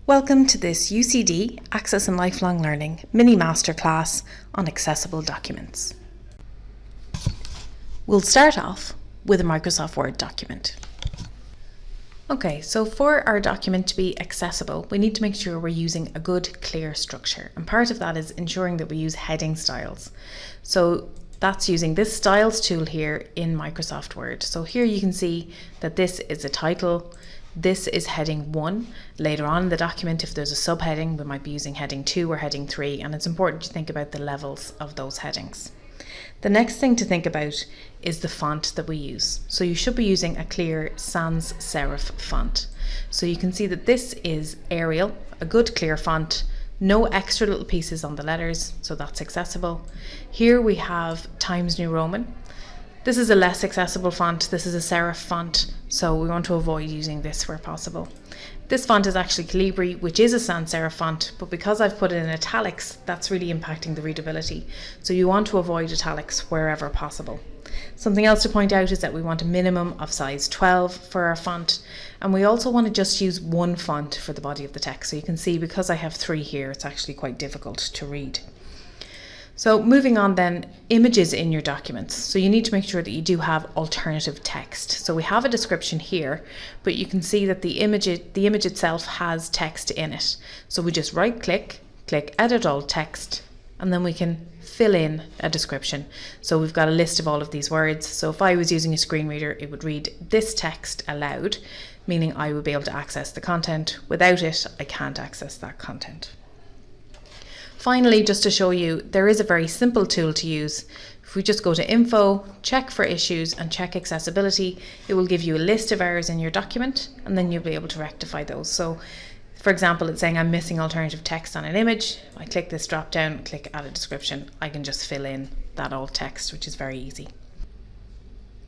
Welcome to this UCD Access and Lifelong Learning mini masterclass on accessible documents. We'll start off with a Microsoft Word document. Okay, so for our document to be accessible, we need to make sure we're using a good, clear structure. And part of that is ensuring that we use heading styles. So that's using this styles tool here in Microsoft Word. So here you can see that this is a title. This is heading 1. Later on in the document, if there's a subheading, we might be using heading 2 or heading 3, and it's important to think about the levels of those headings. The next thing to think about is the font that we use. So you should be using a clear sans serif font. So you can see that this is Arial, a good clear font, no extra little pieces on the letters, so that's accessible. Here we have Times New Roman. This is a less accessible font. This is a serif font, so we want to avoid using this where possible. This font is actually Calibri, which is a sans serif font, but because I've put it in italics, that's really impacting the readability. So you want to avoid italics wherever possible. Something else to point out is that we want a minimum of size 12 for our font, and we also want to just use one font for the body of the text. So you can see because I have 3 here, it's actually quite difficult to read. So moving on then, images in your documents. So you need to make sure that you do have alternative text. So we have a description here, but you can see that the image itself has text in it. So we just right click edit all text, and then we can fill in a description. So we've got a list of all of these words. So if I was using a screen reader, it would read this text aloud, meaning I would be able to access the content. Without it, I can't access that content. Finally, just to show you, there is a very simple tool to use. If we just go to Info, check for issues and check accessibility, it will give you a list of errors in your document, and then you'll be able to rectify those. So for example, it's saying I'm missing alternative text on an image. I click this drop down, click add a description. I can just fill in that alt text, which is very easy.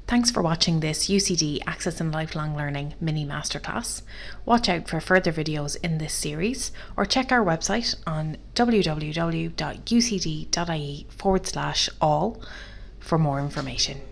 Thanks for watching this UCD Access and Lifelong Learning mini masterclass. Watch out for further videos in this series, or check our website on www.ucd.ie/all for more information.